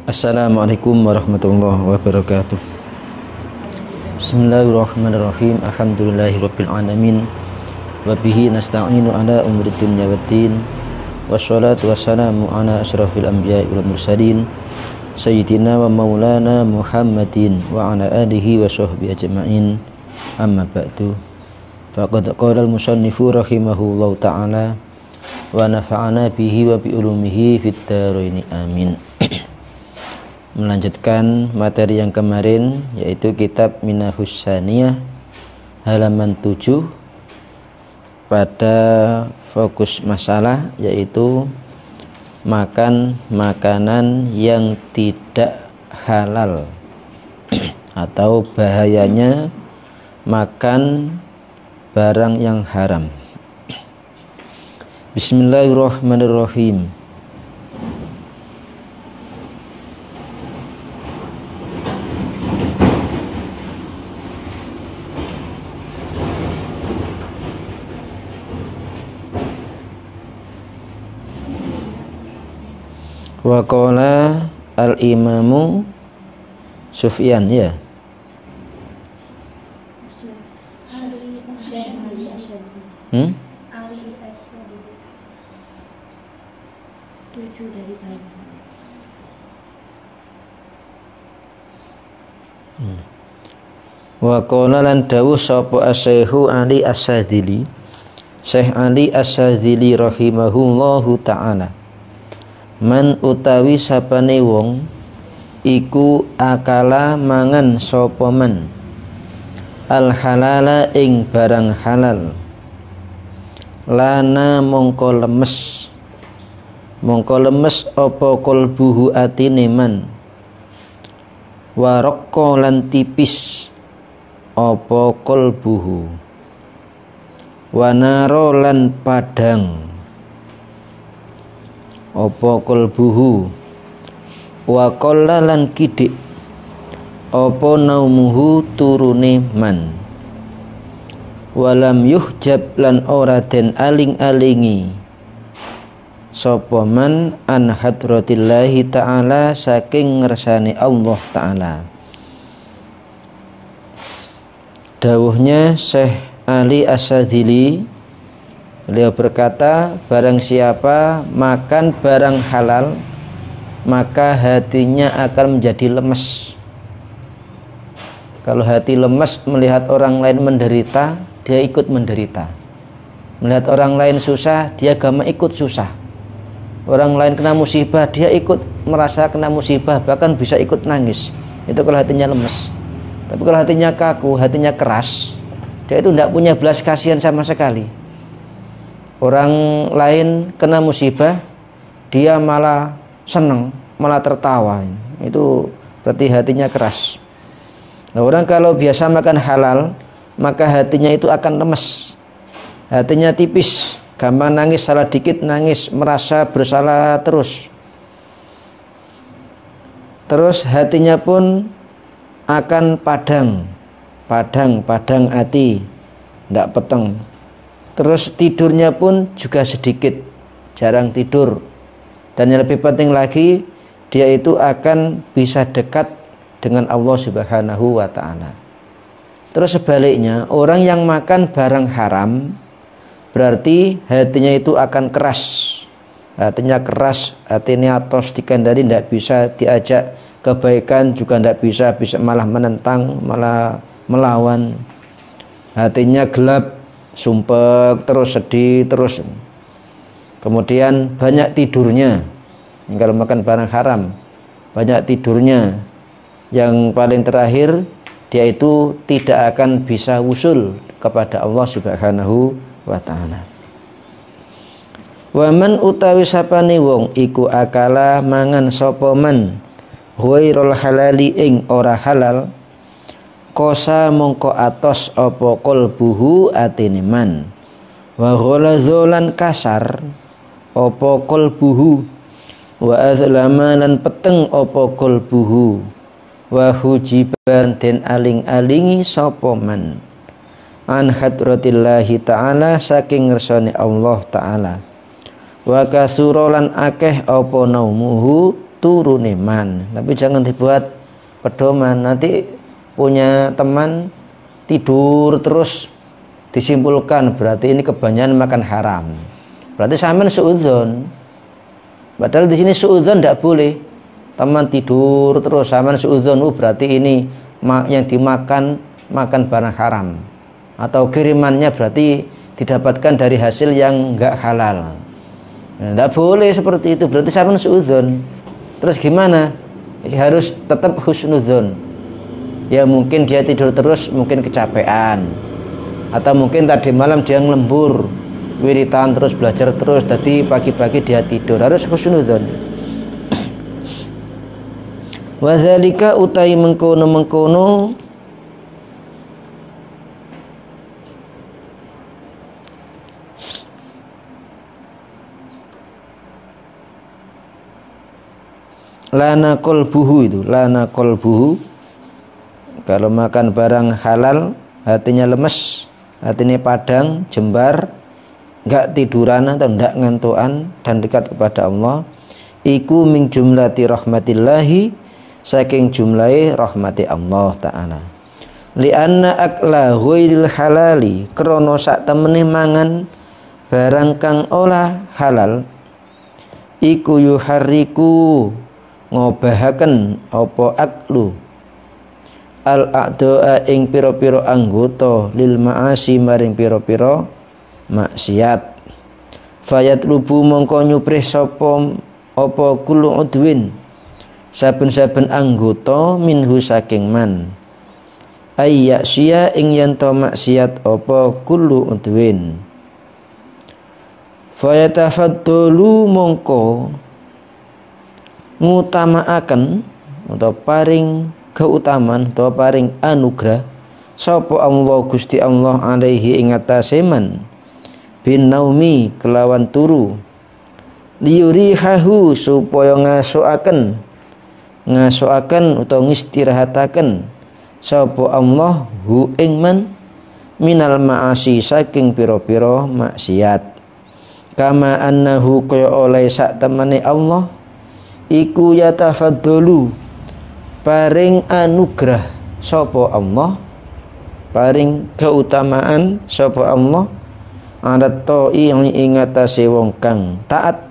Assalamualaikum warahmatullahi wabarakatuh. Bismillahirrahmanirrahim. Alhamdulillahirabbil alamin. Wa bihi nasta'inu ala umuri dunya waddin. Wassalatu wassalamu ala asyrafil anbiya'i wal mursalin sayyidina wa maulana Muhammadin wa ala alihi wa sahbihi ajma'in. Amma ba'du. Faqad qala al-musannifu rahimahullahu ta'ala wa nafa'ana bihi wa bi ulumihi fid dharain amin. Melanjutkan materi yang kemarin, yaitu kitab Minahus Saniyah halaman 7 pada fokus masalah, yaitu makan makanan yang tidak halal atau bahayanya makan barang yang haram. Bismillahirrahmanirrahim. Wa qala al-imamu Sufyan, ya. Wa qala lan dawuh sapa Asy-Syaikhu Ali As-Sadzili, Syekh Ali As-Sadzili rahimahullahu ta'ala, man utawi sapane wong iku akala mangan sapa man al halala ing barang halal, lana mongko lemes apa kolbuhu atine man, waraqqa lan tipis apa kolbuhu, wanaro lan padang apa kolbuhu, wa qalla lan kidik apa naumuhu turune man, walam yuhjab lan ora den aling-alingi sapa man an hadratillahi ta'ala saking ngersane Allah ta'ala. Dawuhnya Syekh Ali As-Sadzili, beliau berkata, barang siapa makan barang halal maka hatinya akan menjadi lemes. Kalau hati lemes melihat orang lain menderita, dia ikut menderita. Melihat orang lain susah, dia gak mau ikut susah. Orang lain kena musibah, dia ikut merasa kena musibah, bahkan bisa ikut nangis. Itu kalau hatinya lemes. Tapi kalau hatinya kaku, hatinya keras, dia itu tidak punya belas kasihan sama sekali. Orang lain kena musibah, dia malah senang, malah tertawa. Itu berarti hatinya keras. Nah, orang kalau biasa makan halal, maka hatinya itu akan lemes. Hatinya tipis, gampang nangis, salah dikit nangis, merasa bersalah terus. Terus hatinya pun akan padang hati, tidak peteng. Terus tidurnya pun juga sedikit, jarang tidur. Dan yang lebih penting lagi, dia itu akan bisa dekat dengan Allah Subhanahu wa ta'ala. Terus sebaliknya, orang yang makan barang haram, berarti hatinya itu akan keras. Hatinya keras, hatinya atos dikandani, tidak bisa diajak kebaikan, juga tidak bisa malah menentang, malah melawan. Hatinya gelap, sumpek, terus sedih, terus. Kemudian banyak tidurnya. Kalau makan barang haram, banyak tidurnya. Yang paling terakhir, dia itu tidak akan bisa wusul kepada Allah Subhanahu wa ta'ala. Waman utawi sapane wong iku akala mangan sapa man ghairul halali ing ora halal, kosa mongko atos apa qalbuhu atine man, wa ghalazolan kasar apa qalbuhu, wa azlama lan peteng apa qalbuhu, wa hujiban den aling-alingi sapa man an hadratillahi ta'ala saking ngersane Allah ta'ala, wa kasurolan akeh apa naumuhu turune man, tapi jangan dibuat pedoman. Nanti punya teman tidur terus, disimpulkan berarti ini kebanyakan makan haram, berarti sampean suudzon. Padahal di sini suudzon tidak boleh. Teman tidur terus sampean suudzon, berarti ini yang dimakan makan barang haram, atau kirimannya berarti didapatkan dari hasil yang enggak halal. Tidak boleh seperti itu, berarti sampean suudzon. Terus gimana? Harus tetap husnudzon. Ya mungkin dia tidur terus, mungkin kecapean, atau mungkin tadi malam dia ngelembur, wiritan terus, belajar terus, jadi pagi-pagi dia tidur. Harus husnudzon. Wadzalika utai mengkono lana kolbuhu, itu lana kolbuhu. Kalau makan barang halal hatinya lemes, hatinya padang, jembar, enggak tiduran atau enggak ngantuan dan dekat kepada Allah, iku min jumlati rahmatillahi, saking jumlahi rahmati Allah Ta'ala. Lianna akla ghairil halali, krono sak temene mangan barang kang olah halal, iku yuharriku ngobahaken apa aklu al a'doa ing piro-piro anggota lil ma'asi maring piro-piro maksiat. Fayat lubu mongko nyuprih sapa apa kullu udwin saben-saben anggota minhu saking man, ayya sia ing yen to maksiat apa kullu udwin. Fayatafaddalu mongko ngutamaaken atau paring keutamaan atau paring anugerah sapa Allah Gusti Allah alaihi ing atase man bin naumi kelawan turu, liyurihahu supaya ngasukaken utawa ngistirahataken sapa Allah hu ing man minal ma'asi saking pira-pira maksiat. Kama annahu kaya oleh sak temene Allah iku yatafaddalu paring anugerah sapa Allah, paring keutamaan sapa Allah adat ta'i ing atase wong kang taat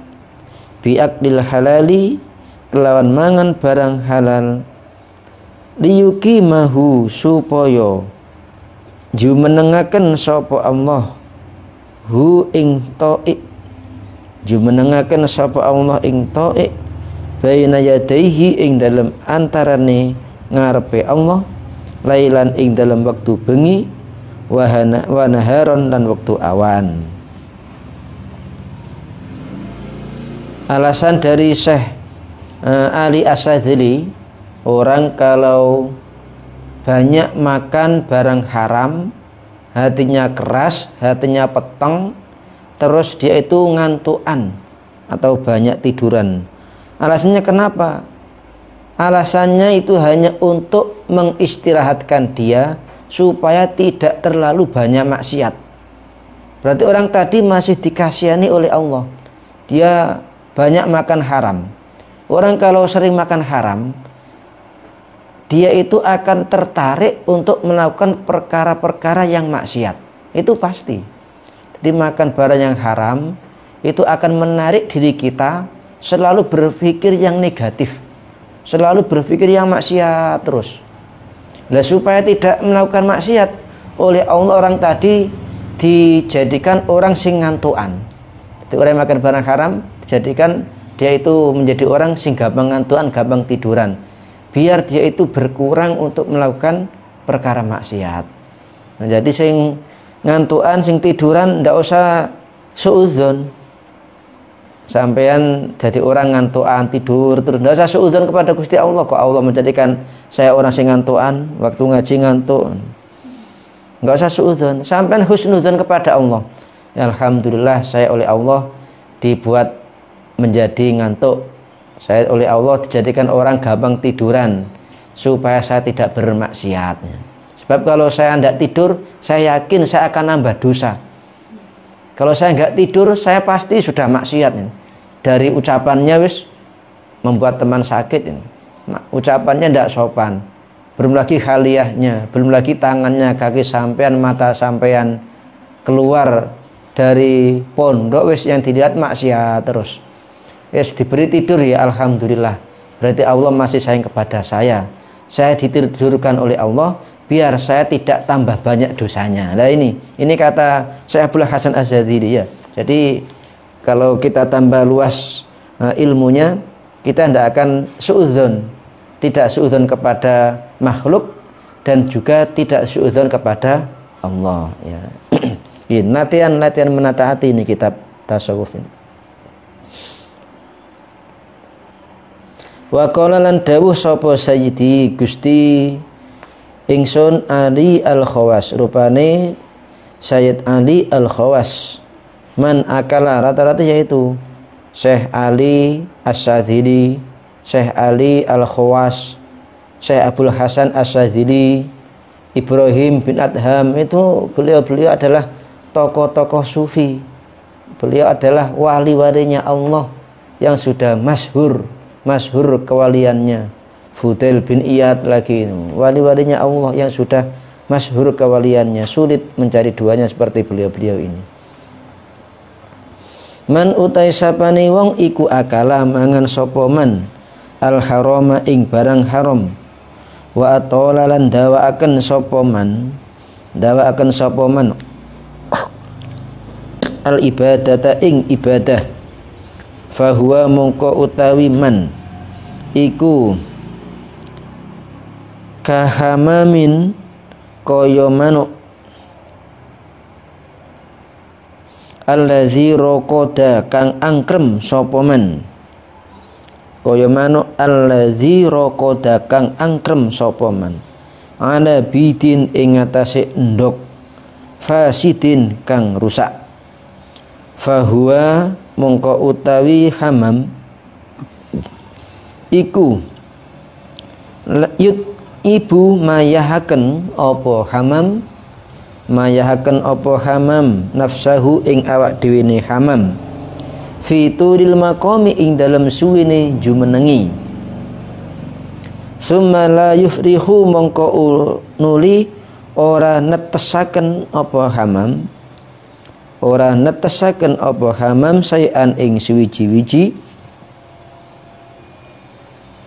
biakdil halali kelawan mangan barang halal, liyukimahu supaya jumenengaken sapa Allah hu ing ta'i, jumenengaken sapa Allah ing ta'i baina yadaihi ing dalam antarane ngarepe Allah, lailan ing dalam waktu bengi, wa naharon dan waktu awan. Alasan dari Syekh Ali As-Sadzili, orang kalau banyak makan barang haram, hatinya keras, hatinya peteng, terus dia itu ngantuan atau banyak tiduran. Alasannya kenapa? Alasannya itu hanya untuk mengistirahatkan dia supaya tidak terlalu banyak maksiat. Berarti orang tadi masih dikasihani oleh Allah, dia banyak makan haram. Orang kalau sering makan haram, dia itu akan tertarik untuk melakukan perkara-perkara yang maksiat. Itu pasti. Jadi makan barang yang haram itu akan menarik diri kita selalu berpikir yang negatif, selalu berpikir yang maksiat terus. Nah, supaya tidak melakukan maksiat, oleh Allah orang tadi dijadikan orang sing ngantuan. Jadi orang yang makan barang haram dijadikan dia itu menjadi orang sing gampang ngantuan, gampang tiduran, biar dia itu berkurang untuk melakukan perkara maksiat. Nah, jadi sing ngantuan, sing tiduran ndak usah suudzon. Sampean jadi orang ngantuan tidur terus, ndak usah suudzon kepada Gusti Allah, kok Allah menjadikan saya orang sing ngantuan, waktu ngaji ngantuk. Nggak usah suudzon, sampean husnudzon kepada Allah. Ya, alhamdulillah saya oleh Allah dibuat menjadi ngantuk, saya oleh Allah dijadikan orang gampang tiduran supaya saya tidak bermaksiat. Sebab kalau saya tidak tidur, saya yakin saya akan nambah dosa. Kalau saya nggak tidur, saya pasti sudah maksiat. Dari ucapannya wis membuat teman sakit ini. Ucapannya tidak sopan, belum lagi khaliyahnya, belum lagi tangannya, kaki sampean, mata sampean keluar dari pondok wis yang dilihat maksiat terus. Wis diberi tidur ya alhamdulillah, berarti Allah masih sayang kepada saya ditidurkan oleh Allah biar saya tidak tambah banyak dosanya. Nah ini kata Syekh Abdul Hasan Az-Zadzili ya. Jadi kalau kita tambah luas ilmunya, kita tidak akan suudzon, tidak suudzon kepada makhluk dan juga tidak suudzon kepada Allah ya. Latihan menata hati ini kitab tasawuf ini. Wa qala lan dawuh sapa Sayyidi Gusti ingsun Ali Al-Khawas, rupane Sayyid Ali Al-Khawas. Man akala, rata-rata yaitu Syekh Ali As-Sadzili, Syekh Ali Al-Khawas, Syekh Abdul Hasan As-Sadzili, Ibrahim bin Adham, itu beliau adalah tokoh-tokoh sufi. Beliau adalah wali-walinya Allah yang sudah masyhur kewaliannya. Fudail bin Iyad lagi, wali-walinya Allah yang sudah masyhur kewaliannya, sulit mencari duanya seperti beliau-beliau ini. Man utai sapane wong iku akala mangan sapa man al harama ing barang haram, wa atola lan dawaaken sapa man al ibadata ing ibadah, fahuwa mongko utawi man iku kahamamin kaya manuk allazi raqada kang angkrem sapa man, kaya manuk allazi raqada kang angkrem sapa man, ala bidin ing atase endok fasidin kang rusak, fahuwa mongko utawi hamam iku ibu mayahaken apa hamam nafsahu ing awak dhewe ne hamam fituril maqami ing dalam suwene jumenengi, summa la yufrihu mongko nuli ora netesaken apa hamam sayan ing suwiji-wiji,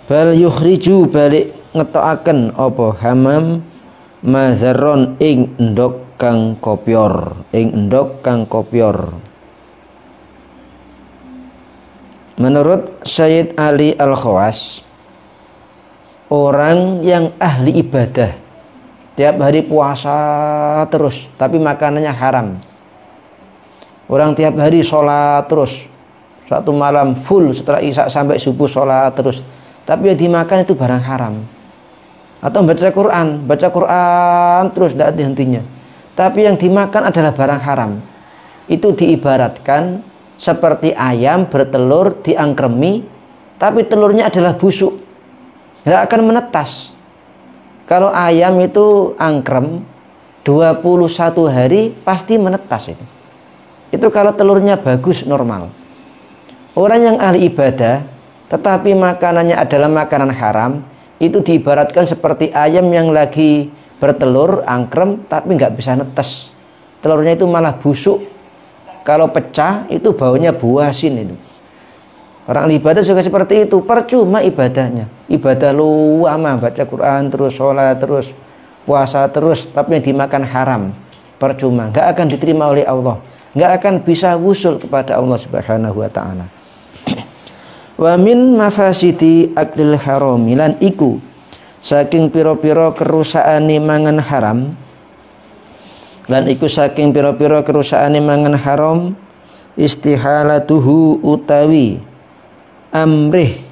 bal yukhriju balik ngetokaken apa hamam mazarron ing endok kang kopyor, Menurut Sayyid Ali Al-Khawas, orang yang ahli ibadah tiap hari puasa terus tapi makanannya haram, orang tiap hari sholat terus, satu malam full setelah isya sampai subuh sholat terus, tapi yang dimakan itu barang haram. Atau baca Quran terus tidak ada hentinya, tapi yang dimakan adalah barang haram. Itu diibaratkan seperti ayam bertelur diangkremi, tapi telurnya adalah busuk, tidak akan menetas. Kalau ayam itu angkrem 21 hari pasti menetas itu kalau telurnya bagus normal. Orang yang ahli ibadah tetapi makanannya adalah makanan haram, itu diibaratkan seperti ayam yang lagi bertelur angkrem tapi nggak bisa netes, telurnya itu malah busuk, kalau pecah itu baunya buasin itu. Orang ibadah juga seperti itu, percuma ibadahnya, ibadah lama baca Quran terus, sholat terus, puasa terus, tapi yang dimakan haram, percuma, nggak akan diterima oleh Allah, nggak akan bisa wusul kepada Allah Subhanahu wa ta'ala. Wa min mafasidi aklil harami lan iku saking pira-pira kerusakane mangan haram, istihalatuhu utawi amrih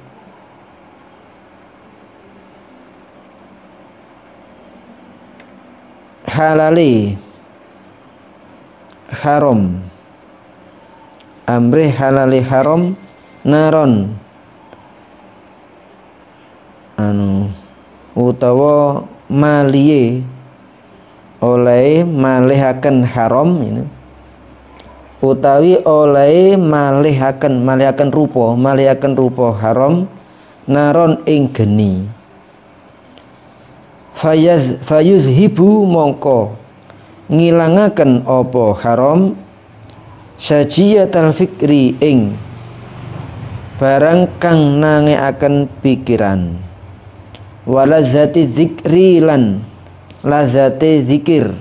halali haram, naron utawa maliye oleh malihaken haram ini, utawi oleh malihaken rupa haram naron ing geni. Fayuzhibu mongko ngilangaken apa haram sajiyatal fikri ing barang kang nangeaken pikiran, walazati dzikri lan lazate zikir,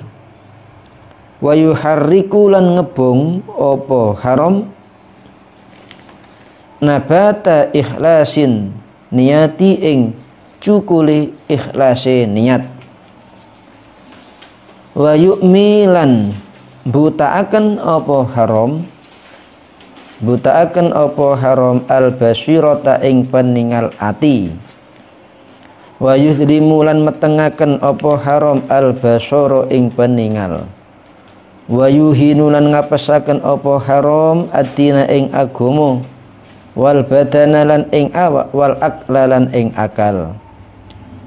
wa yuharriku lan ngebong apa haram nabata ikhlasin niyati ing cukuli ikhlase niat, wa yu'milan butaaken apa haram butaaken apa haram al basirata ing peningal ati, wa yuzlimu lan metengaken apa haram al basara ing peningal, wa yuhinu lan ngapesaken apa haram adina ing agama, wal badana lan ing awak, wal akla lan ing akal,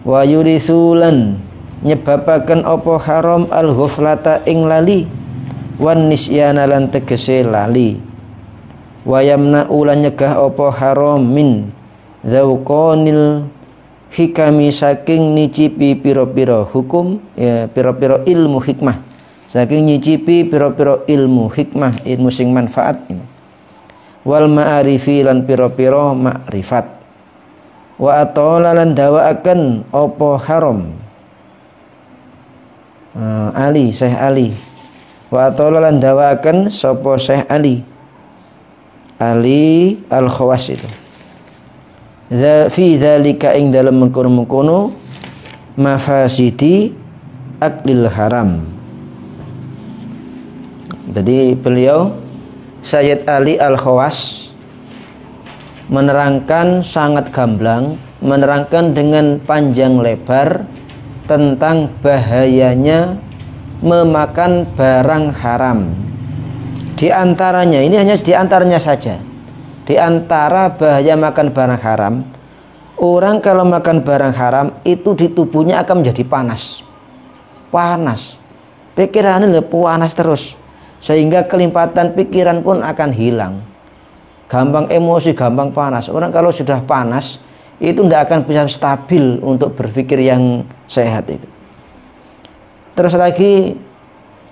wa yurisulan nyebabaken apa haram al ghuflata ing lali, wan nisyana lan tegese lali, wa yamna ulan nyegah apa haram min zauqanil hikami saking nyicipi pira-pira hukum ya pira-pira ilmu hikmah, saking nyicipi pira-pira ilmu hikmah, ilmu sing manfaat ini, wal ma'arifi lan pira-pira makrifat, wa atola lan dawaaken apa haram Ali Syekh Ali, wa atola lan dawaaken sapa Syekh Ali Al-Khawas itu fi dzalika ing dalam mengkono-mengkono mafasidi aklil haram. Jadi beliau Sayyid Ali Al-Khawas menerangkan sangat gamblang, menerangkan dengan panjang lebar tentang bahayanya memakan barang haram. Di antaranya, ini hanya di antaranya saja. Di antara bahaya makan barang haram, orang kalau makan barang haram itu di tubuhnya akan menjadi panas. Panas. Pikirannya panas terus. Sehingga kelimpatan pikiran pun akan hilang. Gampang emosi, gampang panas. Orang kalau sudah panas, itu tidak akan bisa stabil untuk berpikir yang sehat itu. Terus lagi,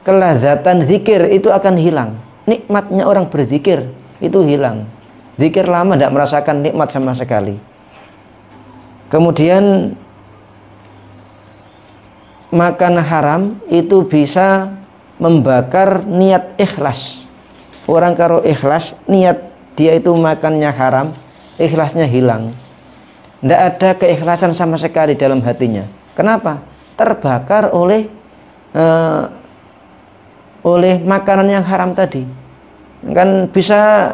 kelazatan zikir itu akan hilang. Nikmatnya orang berzikir itu hilang. Zikir lama tidak merasakan nikmat sama sekali. Kemudian makan haram itu bisa membakar niat ikhlas. Orang kalau ikhlas, niat dia itu makannya haram, ikhlasnya hilang. Tidak ada keikhlasan sama sekali dalam hatinya. Kenapa? Terbakar oleh makanan yang haram tadi. Kan bisa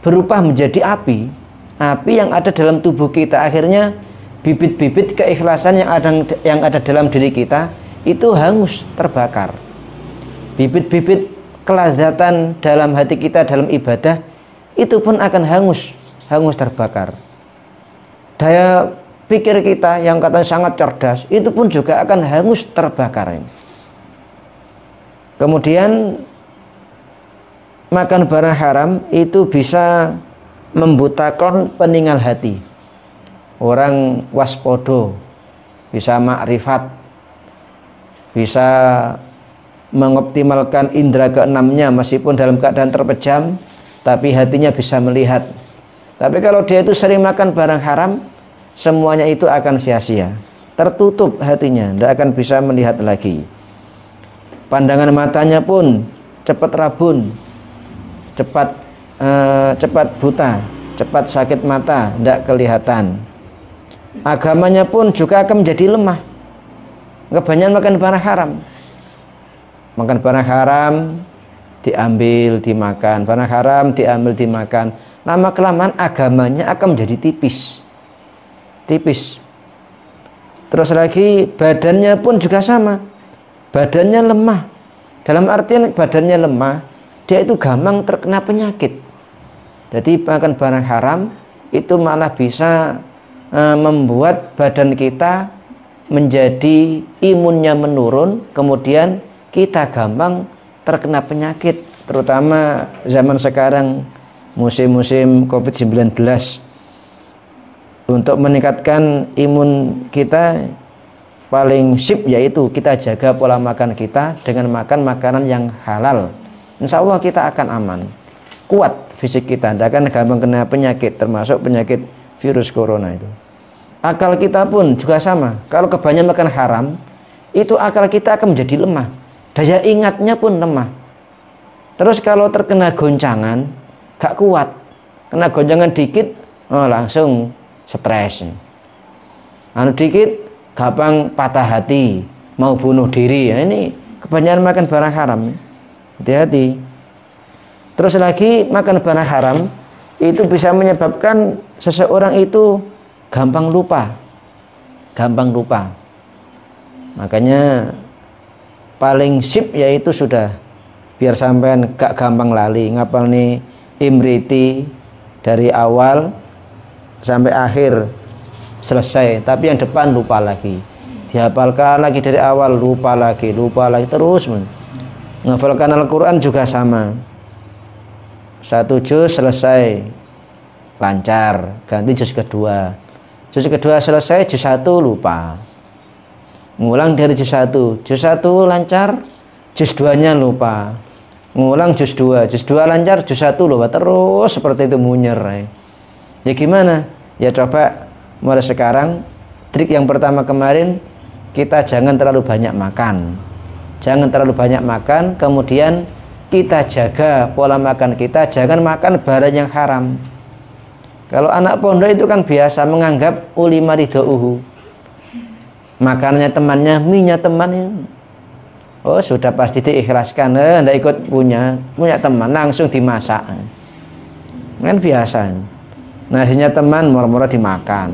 berubah menjadi api yang ada dalam tubuh kita. Akhirnya bibit-bibit keikhlasan yang ada dalam diri kita itu hangus, terbakar. Bibit-bibit kelazatan dalam hati kita dalam ibadah itu pun akan hangus terbakar. Daya pikir kita yang katanya sangat cerdas itu pun juga akan hangus terbakar. Kemudian makan barang haram itu bisa membutakan peningal hati. Orang waspodo, bisa makrifat, bisa mengoptimalkan indera keenamnya meskipun dalam keadaan terpejam, tapi hatinya bisa melihat. Tapi kalau dia itu sering makan barang haram, semuanya itu akan sia-sia, tertutup hatinya, tidak akan bisa melihat lagi. Pandangan matanya pun cepat rabun, cepat buta, cepat sakit mata, tidak kelihatan. Agamanya pun juga akan menjadi lemah. Kebanyakan makan barang haram. Makan barang haram diambil, dimakan. Barang haram diambil, dimakan. Lama kelamaan agamanya akan menjadi tipis. Terus lagi badannya pun juga sama. Badannya lemah. Dalam artian badannya lemah, dia itu gampang terkena penyakit. Jadi makan barang haram itu malah bisa membuat badan kita menjadi imunnya menurun, kemudian kita gampang terkena penyakit, terutama zaman sekarang musim-musim COVID-19. Untuk meningkatkan imun kita paling sip yaitu kita jaga pola makan kita dengan makan makanan yang halal. Insya Allah kita akan aman, kuat fisik kita, tidak akan gampang kena penyakit, termasuk penyakit virus corona itu. Akal kita pun juga sama. Kalau kebanyakan makan haram, itu akal kita akan menjadi lemah, daya ingatnya pun lemah. Terus kalau terkena goncangan, gak kuat, kena goncangan dikit, langsung stres. Anu dikit, gampang patah hati, mau bunuh diri. Ya, ini kebanyakan makan barang haram. Hati-hati. Terus lagi makan barang haram itu bisa menyebabkan seseorang itu gampang lupa. Gampang lupa. Makanya paling sip yaitu sudah biar sampean gak gampang lali, ngapal nih Imriti dari awal sampai akhir selesai, tapi yang depan lupa lagi, dihafalkan lagi dari awal, lupa lagi terus. Menghafalkan Al-Quran juga sama, satu juz selesai lancar, ganti juz kedua selesai, juz satu lupa, ngulang dari juz satu lancar, juz 2-nya lupa, ngulang juz 2 lancar, juz 1 lupa, terus seperti itu munyer. Ya gimana? Ya coba mulai sekarang, trik yang pertama kemarin, kita jangan terlalu banyak makan. Jangan terlalu banyak makan, kemudian kita jaga pola makan kita, jangan makan barang yang haram. Kalau anak pondok itu kan biasa menganggap ulima ridhouhu, makannya temannya, mie-nya temannya. Oh sudah pasti diikhlaskan, tidak ikut punya teman, langsung dimasak. Kan biasa. Nasinya teman murah-murah dimakan,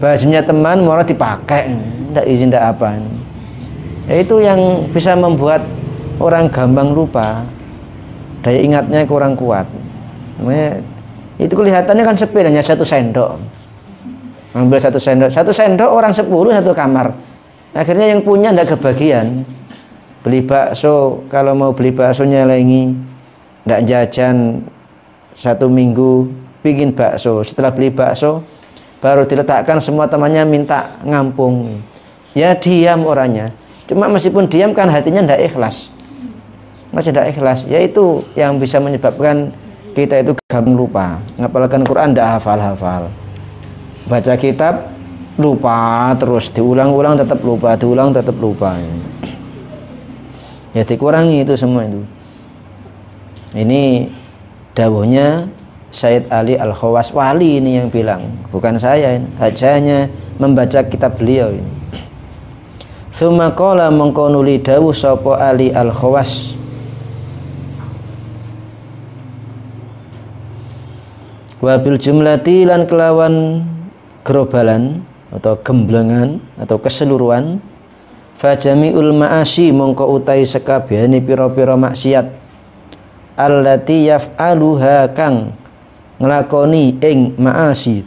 bajunya teman murah dipakai, tidak izin tidak apa. Itu yang bisa membuat orang gampang lupa, daya ingatnya kurang kuat. Namanya, itu kelihatannya kan sepele, hanya 1 sendok, ambil 1 sendok orang 10 satu kamar, akhirnya yang punya tidak kebagian. Beli bakso, kalau mau beli baksonya lagi tidak jajan 1 minggu, bikin bakso. Setelah beli bakso baru diletakkan, semua temannya minta ngampung, ya diam orangnya. Cuma meskipun diam kan hatinya tidak ikhlas, masih tidak ikhlas. Yaitu yang bisa menyebabkan kita itu gampang lupa. Ngapalkan Quran tidak hafal-hafal, baca kitab lupa terus, diulang-ulang tetap lupa, ya dikurangi itu semua itu. Ini dawuhnya Sayyid Ali Al-Khawas, wali ini yang bilang, bukan saya ini. Hanya membaca kitab beliau ini. Summa qala mongko nuli dawuh sapa Ali Al-Khawas, wabil jumlati lan kelawan gerobalan atau gemblengan atau keseluruhan, fajami'ul ma'asi mongko utai sekabehane pira-pira maksiat, allati yaf'aluha kang nglakoni ing ma'asi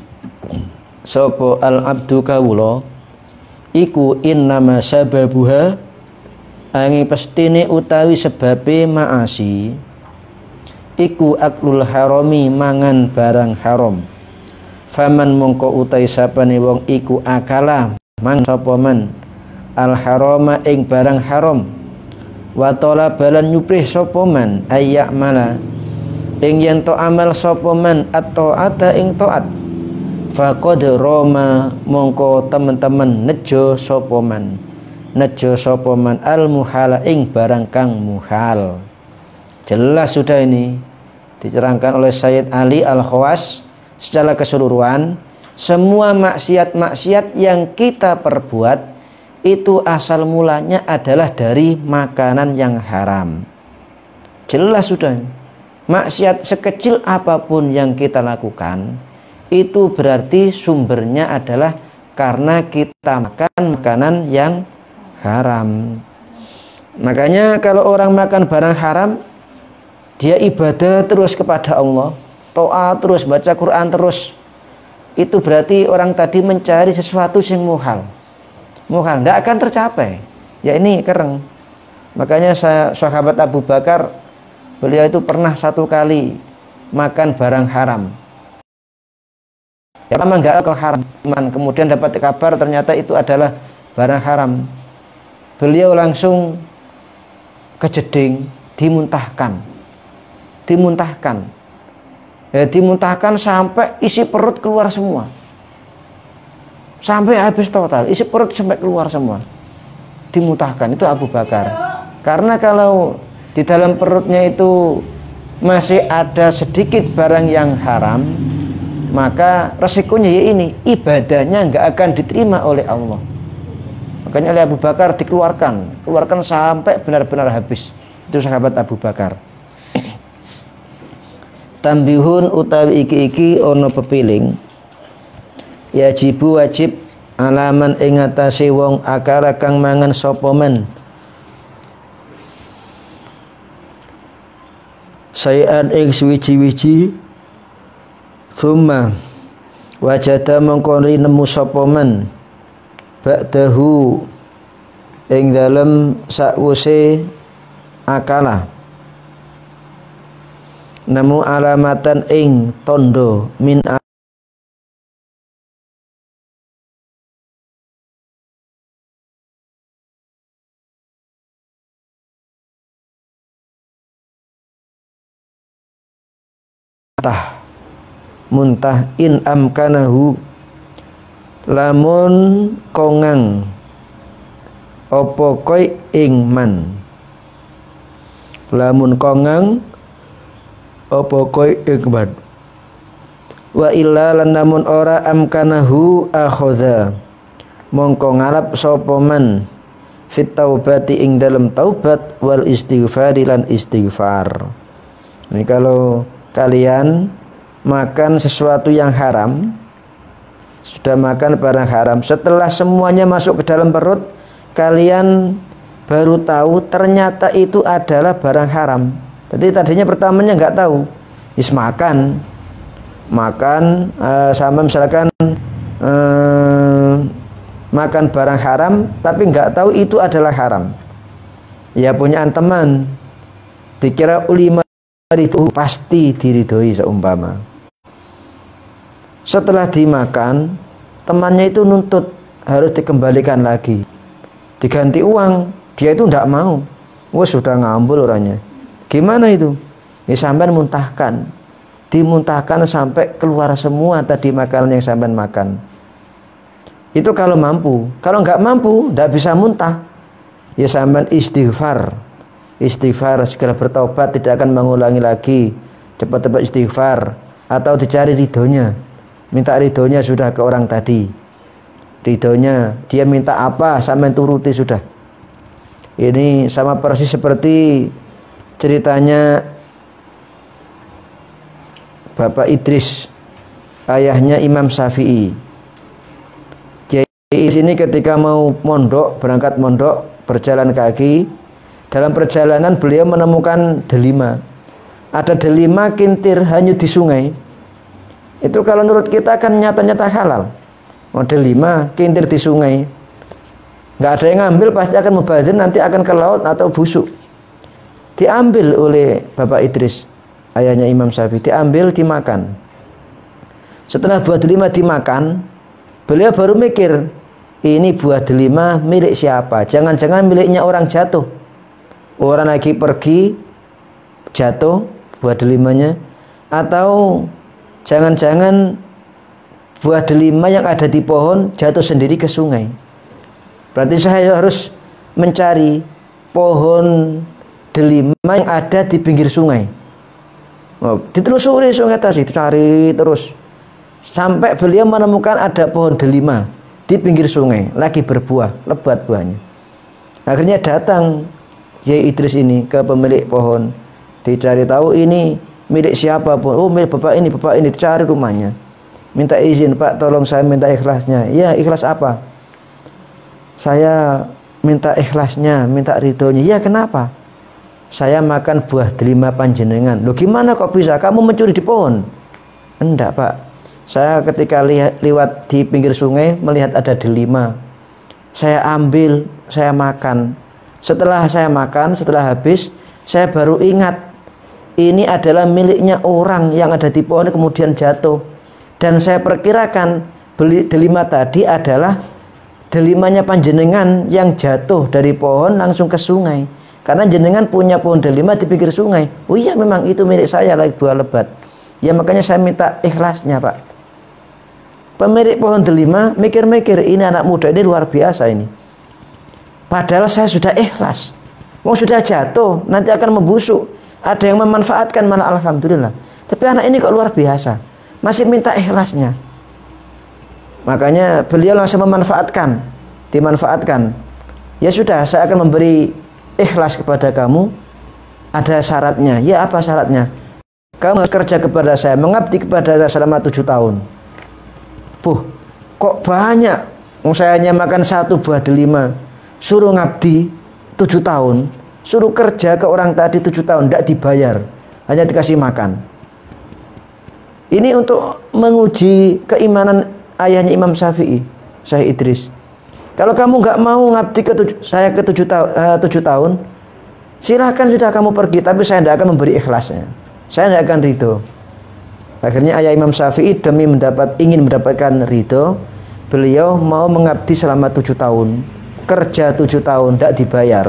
sapa al abdu kawula, iku innama sababuha angin pestine utawi sebabe ma'asi iku aklul harami mangan barang haram. Faman mongko utai sapane wong iku akala mang sapa man al harama ing barang haram, wa talabalan nyuprih sapa man ayyak mala ing yen to amal sapa man at-ta'ata ing taat, faqad roma mongko teman-teman nejo sapa man al muhala ing barang kang muhal. Jelas sudah ini diterangkan oleh Sayyid Ali Al-Khawas secara keseluruhan. Semua maksiat-maksiat yang kita perbuat itu asal mulanya adalah dari makanan yang haram. Jelas sudah. Maksiat sekecil apapun yang kita lakukan itu berarti sumbernya adalah karena kita makan makanan yang haram. Makanya kalau orang makan barang haram, dia ibadah terus kepada Allah, taat terus, baca Quran terus, itu berarti orang tadi mencari sesuatu yang muhal, tidak akan tercapai. Ya ini kereng. Makanya sahabat Abu Bakar, beliau itu pernah 1 kali makan barang haram. Ya memang nggak ke haram, kemudian dapat kabar ternyata itu adalah barang haram. Beliau langsung kejeding, dimuntahkan. Ya, dimuntahkan sampai isi perut keluar semua. Sampai habis total, isi perut sampai keluar semua. Dimuntahkan, itu Abu Bakar. Karena kalau di dalam perutnya itu masih ada sedikit barang yang haram, maka resikonya ya ini, ibadahnya nggak akan diterima oleh Allah. Makanya oleh Abu Bakar dikeluarkan sampai benar-benar habis. Itu sahabat Abu Bakar. Tambihun utawi iki ono pepiling, yajibu wajib alaman ing atase wong akala kang mangan sapa men sayan ing suwiji-wiji thumma wajada mongko nemu sapa men ba'dahu ing dalem sakwuse akala nemu alamatan ing tondo min muntah in amkanahu lamun kongang opo koi ing man, lamun kongang opo koi ing man, wa illa lan namun ora amkanahu akhadha mongko ngalap sapa man fit taubati ing dalam taubat wal istighfari lan istighfar. Ini kalau kalian makan sesuatu yang haram, sudah makan barang haram, setelah semuanya masuk ke dalam perut, kalian baru tahu ternyata itu adalah barang haram. Jadi tadinya pertamanya nggak tahu, makan sama misalkan makan barang haram, tapi nggak tahu itu adalah haram. Ya punya teman, dikira ulima itu pasti diridhoi seumpama. Setelah dimakan, temannya itu nuntut harus dikembalikan lagi, diganti uang. Dia itu tidak mau. Wah sudah ngambul orangnya. Gimana itu? Ya sampean muntahkan, dimuntahkan sampai keluar semua tadi makanan yang sampean makan. Itu kalau mampu. Kalau nggak mampu, tidak bisa muntah. Ya sampean istighfar, segera bertaubat, tidak akan mengulangi lagi. Cepat-cepat istighfar, atau dicari ridhonya. Minta ridhonya sudah ke orang tadi. Ridhonya, dia minta apa, sampean turuti sudah. Ini sama persis seperti ceritanya Bapak Idris, ayahnya Imam Syafi'i. Kiai ini ketika mau berangkat mondok, berjalan kaki. Dalam perjalanan beliau menemukan delima. Ada delima kintir hanyut di sungai. Itu kalau menurut kita kan nyata-nyata halal. Model 5 kintir di sungai, nggak ada yang ngambil, pasti akan mubazir, nanti akan ke laut atau busuk. Diambil oleh Bapak Idris, ayahnya Imam Syafi'i, diambil, dimakan. Setelah buah delima dimakan, beliau baru mikir, ini buah delima milik siapa? Jangan-jangan miliknya orang jatuh. Orang lagi pergi jatuh buah delimanya, atau jangan-jangan buah delima yang ada di pohon jatuh sendiri ke sungai. Berarti saya harus mencari pohon delima yang ada di pinggir sungai. Ditelusuri sungai tadi, cari terus sampai beliau menemukan ada pohon delima di pinggir sungai, lagi berbuah, lebat buahnya. Akhirnya datang Yai Idris ini ke pemilik pohon, dicari tahu ini milik siapa pun. Oh milik bapak ini, dicari rumahnya. Minta izin, Pak, tolong saya minta ikhlasnya. Ya, ikhlas apa? Saya minta ikhlasnya, minta ridhonya. Ya, kenapa? Saya makan buah delima panjenengan. Loh, gimana kok bisa? Kamu mencuri di pohon? Enggak, Pak. Saya ketika lewat di pinggir sungai melihat ada delima. Saya ambil, saya makan. Setelah saya makan, setelah habis, saya baru ingat ini adalah miliknya orang yang ada di pohon kemudian jatuh. Dan saya perkirakan delima tadi adalah delimanya panjenengan yang jatuh dari pohon langsung ke sungai. Karena jenengan punya pohon delima di pinggir sungai. Oh iya, memang itu milik saya lagi buah lebat. Ya makanya saya minta ikhlasnya, Pak. Pemilik pohon delima mikir-mikir, ini anak muda ini luar biasa ini. Padahal saya sudah ikhlas. Mau sudah jatuh, nanti akan membusuk. Ada yang memanfaatkan, malah alhamdulillah. Tapi anak ini kok luar biasa, masih minta ikhlasnya. Makanya beliau langsung memanfaatkan, dimanfaatkan. Ya sudah, saya akan memberi ikhlas kepada kamu. Ada syaratnya. Ya apa syaratnya? Kamu kerja kepada saya, mengabdi kepada saya selama 7 tahun. Kok banyak? Saya hanya makan 1 buah delima, suruh ngabdi 7 tahun, suruh kerja ke orang tadi 7 tahun, tidak dibayar, hanya dikasih makan. Ini untuk menguji keimanan ayahnya Imam Syafi'i, Syekh Idris. Kalau kamu nggak mau ngabdi ke saya ke 7 tahun, silahkan sudah kamu pergi, tapi saya tidak akan memberi ikhlasnya, saya tidak akan ridho. Akhirnya ayah Imam Syafi'i demi ingin mendapatkan ridho, beliau mau mengabdi selama 7 tahun, kerja 7 tahun, tidak dibayar,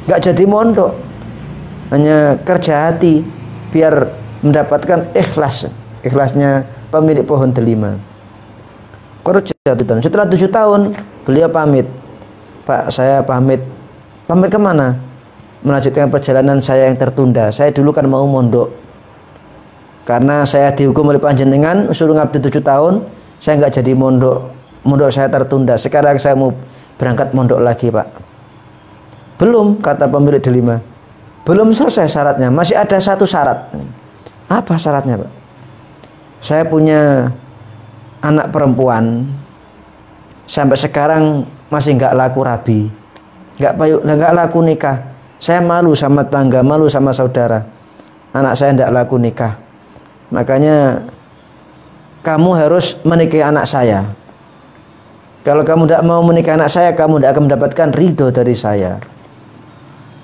nggak jadi mondok, hanya kerja hati biar mendapatkan ikhlasnya pemilik pohon delima. Kerja 7 tahun. Setelah 7 tahun beliau pamit, Pak, saya pamit kemana? Melanjutkan perjalanan saya yang tertunda. Saya dulu kan mau mondok, karena saya dihukum oleh panjenengan suruh ngabdi 7 tahun, saya nggak jadi mondok saya tertunda. Sekarang saya mau berangkat mondok lagi, Pak. Belum, kata pemilik delima, belum selesai syaratnya, masih ada 1 syarat. Apa syaratnya, Pak? Saya punya anak perempuan, sampai sekarang masih nggak laku rabi, nggak laku nikah. Saya malu sama tangga, malu sama saudara, anak saya nggak laku nikah. Makanya kamu harus menikahi anak saya. Kalau kamu tidak mau menikah anak saya, kamu tidak akan mendapatkan ridho dari saya.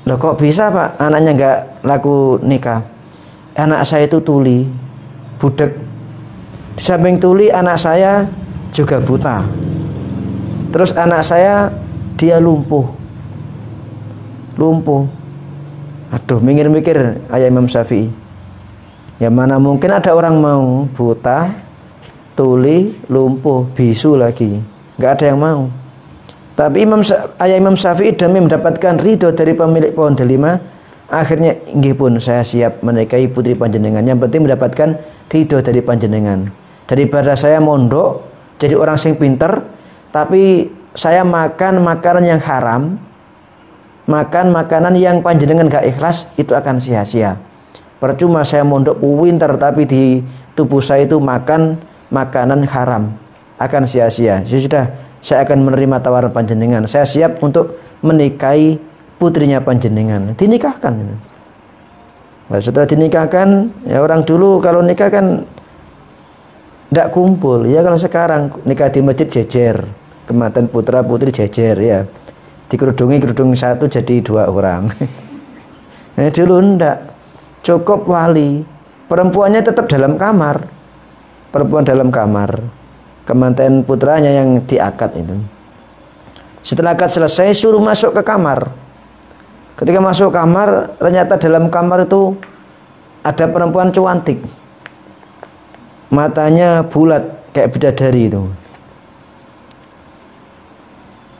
Loh, kok bisa, Pak, anaknya nggak laku nikah? Anak saya itu tuli, budek. Di samping tuli, anak saya juga buta. Terus anak saya dia lumpuh. Aduh, mikir-mikir ayah Imam Syafi'i. Ya mana mungkin ada orang mau buta, tuli, lumpuh, bisu lagi. Nggak ada yang mau. Tapi ayah Imam Syafi'i demi mendapatkan ridho dari pemilik pohon delima, akhirnya nggih pun saya siap menikahi putri panjenengan. Yang penting mendapatkan ridho dari panjenengan. Daripada saya mondok jadi orang sing pinter, tapi saya makan makanan yang haram, makan makanan yang panjenengan gak ikhlas, itu akan sia-sia. Percuma saya mondok pinter tapi di tubuh saya itu makan makanan haram, akan sia-sia. Sudah, saya akan menerima tawaran panjenengan. Saya siap untuk menikahi putrinya panjenengan. Dinikahkan. Nah, setelah dinikahkan, ya orang dulu kalau nikah kan tidak kumpul. Ya kalau sekarang nikah di masjid jejer, kematian putra putri jejer ya. Dikerudungi kerudung 1 jadi 2 orang. Dulu enggak, cukup wali, perempuannya tetap dalam kamar, perempuan dalam kamar, kemanten putranya yang diakad itu. Setelah akad selesai suruh masuk ke kamar. Ketika masuk kamar, ternyata dalam kamar itu ada perempuan cantik, matanya bulat kayak bidadari itu.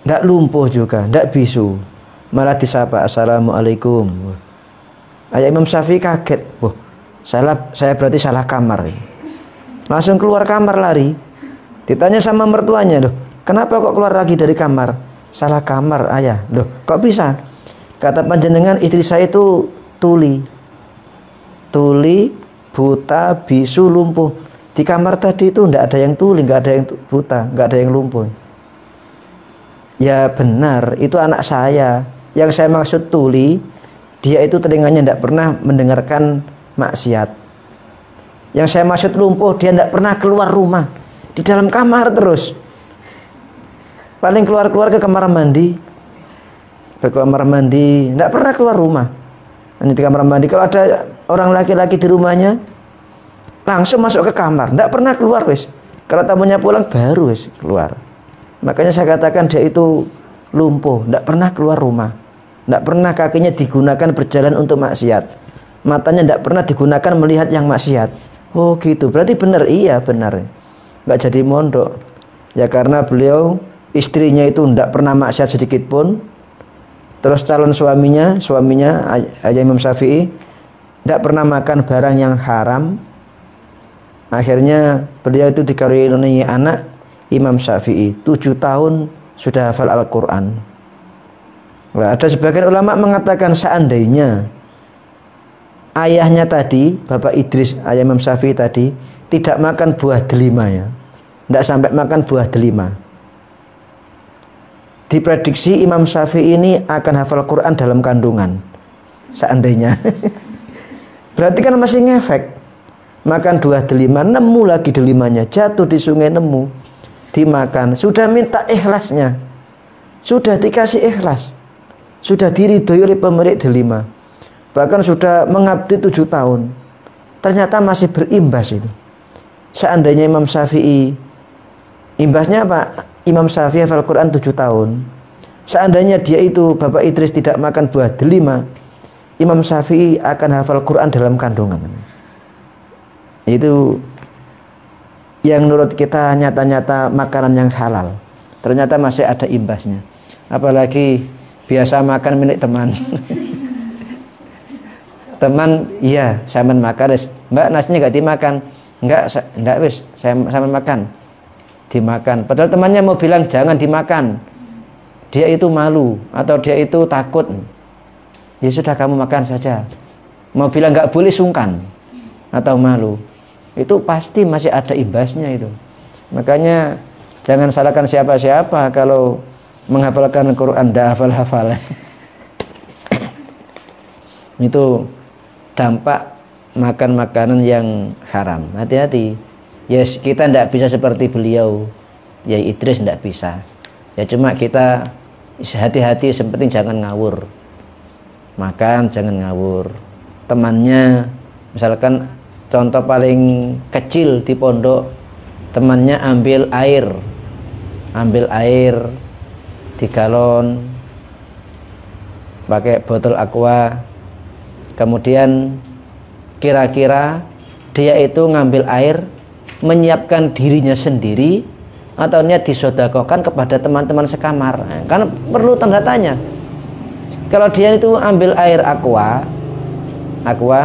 Tidak lumpuh juga, tidak bisu, malah disapa assalamualaikum. Ayah Imam Syafi'i kaget, saya berarti salah kamar. Langsung keluar kamar lari. Ditanya sama mertuanya, loh, kenapa kok keluar lagi dari kamar? Salah kamar, ayah. Loh, kok bisa? Kata panjenengan, istri saya itu tuli, buta, bisu, lumpuh. Di kamar tadi itu tidak ada yang tuli, nggak ada yang buta, nggak ada yang lumpuh. Ya benar, itu anak saya. Yang saya maksud tuli, dia itu telinganya tidak pernah mendengarkan maksiat. Yang saya maksud lumpuh, dia tidak pernah keluar rumah, di dalam kamar terus. Paling keluar-keluar ke kamar mandi, tidak pernah keluar rumah, hanya di kamar mandi. Kalau ada orang laki-laki di rumahnya, langsung masuk ke kamar, tidak pernah keluar wis. Kalau tamunya pulang baru wis keluar. Makanya saya katakan dia itu lumpuh, tidak pernah keluar rumah, tidak pernah kakinya digunakan berjalan untuk maksiat, matanya tidak pernah digunakan melihat yang maksiat. Oh gitu, berarti benar. Iya benar, nggak jadi mondok ya, karena beliau istrinya itu tidak pernah maksiat sedikit pun. Terus calon suaminya Ayah Imam Syafi'i tidak pernah makan barang yang haram. Akhirnya beliau itu dikaruniai anak Imam Syafi'i 7 tahun sudah hafal Al-Quran. Nah, ada sebagian ulama mengatakan seandainya ayahnya tadi, Bapak Idris, ayah Imam Syafi'i tadi, tidak makan buah delima ya, tidak sampai makan buah delima, diprediksi Imam Syafi'i ini akan hafal Quran dalam kandungan. Seandainya berarti kan masih ngefek. Makan buah delima, nemu lagi delimanya, jatuh di sungai, nemu, dimakan, sudah minta ikhlasnya, sudah dikasih ikhlas, sudah diridhoi oleh pemilik delima, bahkan sudah mengabdi 7 tahun, ternyata masih berimbas itu. Seandainya Imam Syafi'i, imbasnya apa? Imam Syafi'i hafal Quran 7 tahun. Seandainya dia itu Bapak Idris tidak makan buah delima, Imam Syafi'i akan hafal Quran dalam kandungan. Itu yang menurut kita nyata-nyata makanan yang halal, ternyata masih ada imbasnya. Apalagi biasa makan milik teman. Teman, iya, saya makan, Mbak nasinya gak dimakan. Enggak wis, saya makan. Dimakan. Padahal temannya mau bilang jangan dimakan. Dia itu malu atau dia itu takut. Ya sudah kamu makan saja. Mau bilang nggak boleh sungkan atau malu. Itu pasti masih ada imbasnya itu. Makanya jangan salahkan siapa-siapa kalau menghafalkan Quran dah hafal-hafal. Itu dampak makan makanan yang haram. Hati-hati. Ya kita tidak bisa seperti beliau. Ya Idris tidak bisa. Ya cuma kita hati-hati, yang penting jangan ngawur. Makan jangan ngawur. Temannya misalkan contoh paling kecil di pondok, temannya ambil air di galon pakai botol aqua, kemudian kira-kira dia itu ngambil air menyiapkan dirinya sendiri atau niat disodakokan kepada teman-teman sekamar. Kan perlu tanda tanya. Kalau dia itu ambil air aqua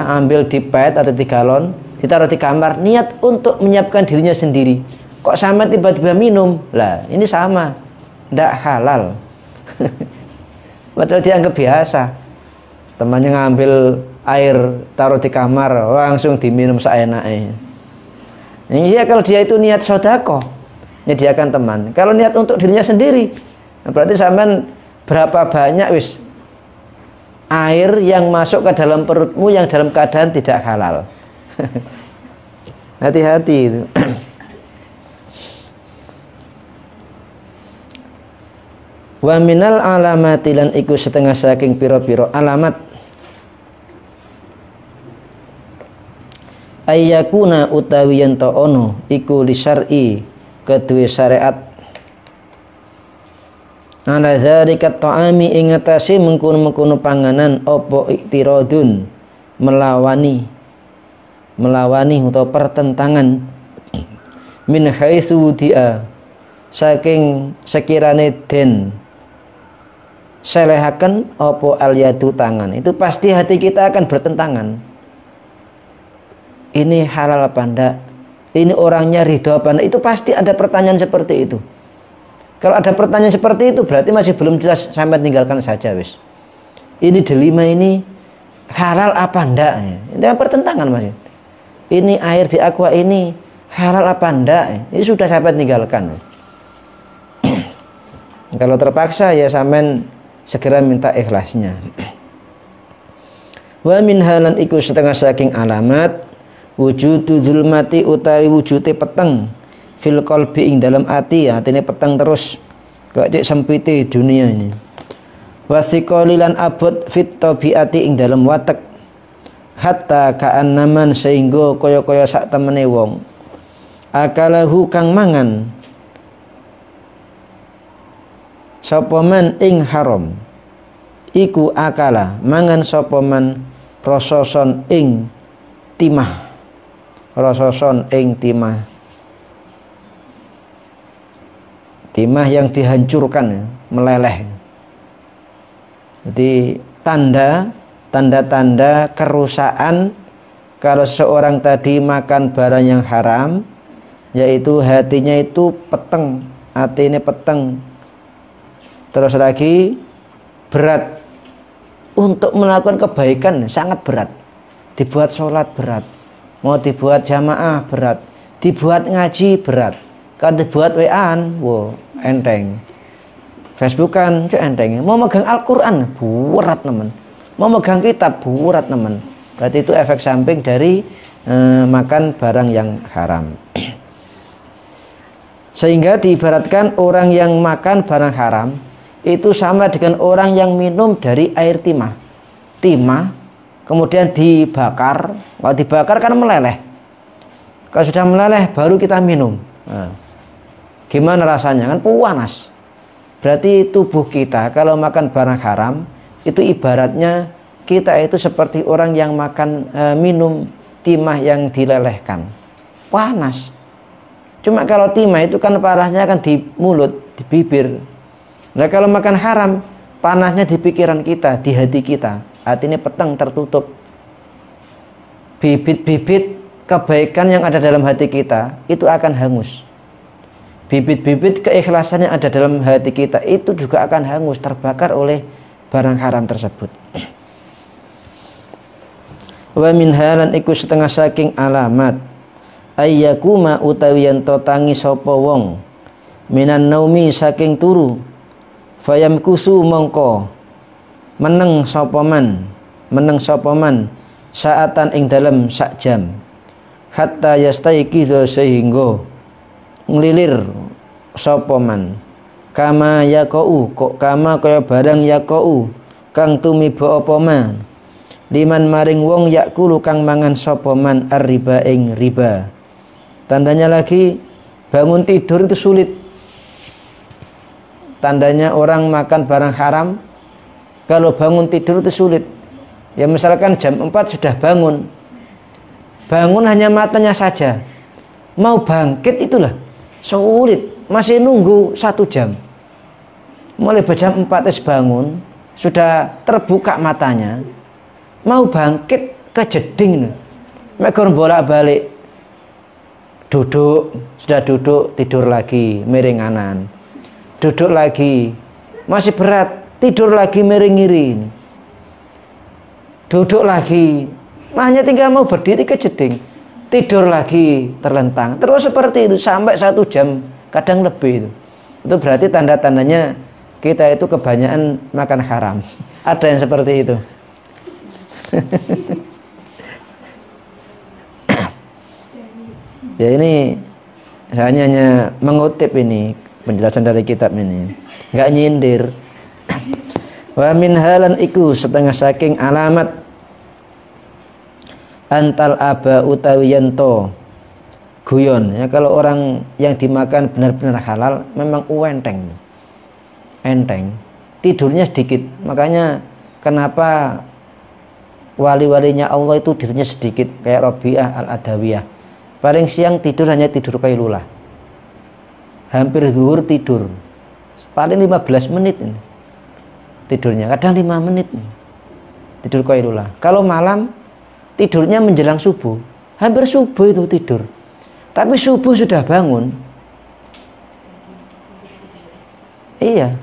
ambil di pet atau di galon, ditaruh di kamar, niat untuk menyiapkan dirinya sendiri, kok sama tiba-tiba minum, lah ini sama, tidak halal. Padahal dianggap biasa. Temannya ngambil air taruh di kamar, langsung diminum seenaknya. Iya, kalau dia itu niat sodako, menyediakan teman. Kalau niat untuk dirinya sendiri, berarti sampean berapa banyak wis air yang masuk ke dalam perutmu yang dalam keadaan tidak halal. Hati-hati itu. Wa minal alamati lan iku setengah saking piro-piro alamat ayyakuna utawi yen ono iku li syar'i kedue syariat ala zalika ta'ami ing atase mengkono-mengkono panganan apa iktiradun melawani atau pertentangan min haitsu dia saking sekirane den selehaken apa alyadu tangan, itu pasti hati kita akan bertentangan. Ini halal apa enggak? Ini orangnya ridho apa enggak? Itu pasti ada pertanyaan seperti itu. Kalau ada pertanyaan seperti itu berarti masih belum jelas, sampai tinggalkan saja wis. Ini delima ini halal apa enggak? Itu pertentangan masih. Ini air di aqua ini halal apa enggak? Ini sudah sampai tinggalkan. Kalau terpaksa ya sampean segera minta ikhlasnya. Wa min halan iku setengah saking alamat wujudu zulmati utawi wujude peteng fil qalbi ing dalam ati, atine peteng terus kok cek sempite dunia ini. Wasiqalilan abot fit tabiati ing dalam watek hatta ka'annaman sehingga kaya-kaya sak temene wong akalahu kang mangan sapa man ing haram iku akala mangan sapa man rososon ing timah rososon ing timah timah yang dihancurkan meleleh. Jadi tanda-tanda kerusakan kalau seorang tadi makan barang yang haram, yaitu hatinya itu peteng, hati ini peteng. Terus lagi berat untuk melakukan kebaikan, sangat berat. Dibuat sholat berat, mau dibuat jamaah berat, dibuat ngaji berat, kan dibuat WA-an, wow, enteng. Facebookan itu enteng. Mau megang Al-Quran berat teman, mau megang kitab berat teman. Berarti itu efek samping dari makan barang yang haram. Sehingga diibaratkan orang yang makan barang haram itu sama dengan orang yang minum dari air timah. Timah kemudian dibakar. Kalau dibakar kan meleleh. Kalau sudah meleleh baru kita minum. Nah, gimana rasanya? Kan panas. Berarti tubuh kita kalau makan barang haram itu ibaratnya kita itu seperti orang yang makan minum timah yang dilelehkan. Panas. Cuma kalau timah itu kan parahnya kan di mulut, di bibir. Nah kalau makan haram panasnya di pikiran kita, di hati kita. Hati ini peteng, tertutup. Bibit-bibit kebaikan yang ada dalam hati kita itu akan hangus. Bibit-bibit keikhlasan yang ada dalam hati kita itu juga akan hangus, terbakar oleh barang haram tersebut. Wa min halan iku setengah saking alamat ayyakuma utawi yen tangi sapa wong minan naumi saking turu fayam kusu mongko meneng sapa man saatan ing dalem sak jam hatta yastaiqiza sehingga nglilir sapa man kama yaqau kok kama kaya barang yaqau kang tumiba apa man liman maring wong yakulu kang mangan sapa man ar-riba ing riba. Tandanya lagi bangun tidur itu sulit. Tandanya orang makan barang haram kalau bangun tidur itu sulit. Ya misalkan jam 4 sudah bangun. Bangun hanya matanya saja. Mau bangkit itulah sulit, masih nunggu 1 jam. Mulai jam 4 bangun, sudah terbuka matanya. Mau bangkit kejeding. Mekor bolak-balik. Duduk, sudah duduk, tidur lagi, miring kanan. Duduk lagi, masih berat, tidur lagi miring kiri. Duduk lagi, hanya tinggal mau berdiri kejeding. Tidur lagi, terlentang. Terus seperti itu sampai 1 jam, kadang lebih itu. Itu berarti tanda-tandanya kita itu kebanyakan makan haram. Ada yang seperti itu. Ya ini saya hanya mengutip ini penjelasan dari kitab ini, nggak nyindir. Wa min halan iku setengah saking alamat antal aba utawi yanto guyon. Ya kalau orang yang dimakan benar-benar halal memang enteng, tidurnya sedikit. Makanya kenapa wali-walinya Allah itu tidurnya sedikit kayak Rabi'ah al-Adawiyah. Paling siang tidur hanya tidur qailulah. Hampir zuhur tidur. Paling 15 menit ini. Tidurnya kadang 5 menit. Tidur qailulah. Kalau malam tidurnya menjelang subuh. Hampir subuh itu tidur. Tapi subuh sudah bangun. Iya.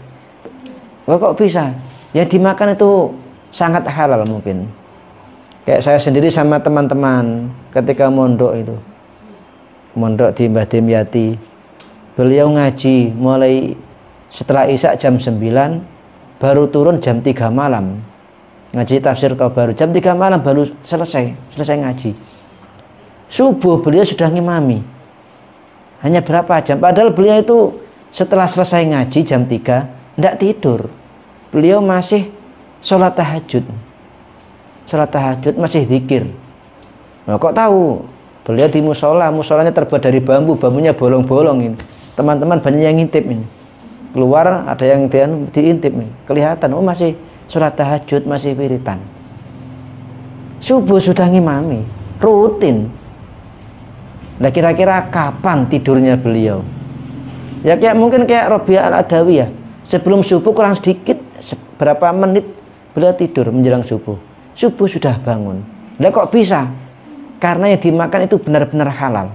Kok bisa? Yang dimakan itu sangat halal mungkin. Kayak saya sendiri sama teman-teman ketika mondok itu. Mondok di Mbah Dimyati. Beliau ngaji mulai setelah Isya jam 9 baru turun jam 3 malam. Ngaji tafsir Tabaru jam 3 malam baru selesai ngaji. Subuh beliau sudah ngimami. Hanya berapa jam? Padahal beliau itu setelah selesai ngaji jam 3 tidak tidur. Beliau masih sholat tahajud. sholat tahajud, masih zikir. Nah, kok tahu? Beliau di musola, musolanya terbuat dari bambu, bambunya bolong-bolong ini. Teman-teman banyak yang ngintip ini. Keluar ada yang diintip nih. Kelihatan, oh masih sholat tahajud, masih wiritan. Subuh sudah ngimami, rutin. Nah kira-kira kapan tidurnya beliau? Ya kayak mungkin kayak Rabi'ah Al-Adawiyah. Sebelum subuh kurang sedikit, berapa menit beliau tidur menjelang subuh. Subuh sudah bangun. Nah kok bisa? Karena yang dimakan itu benar-benar halal.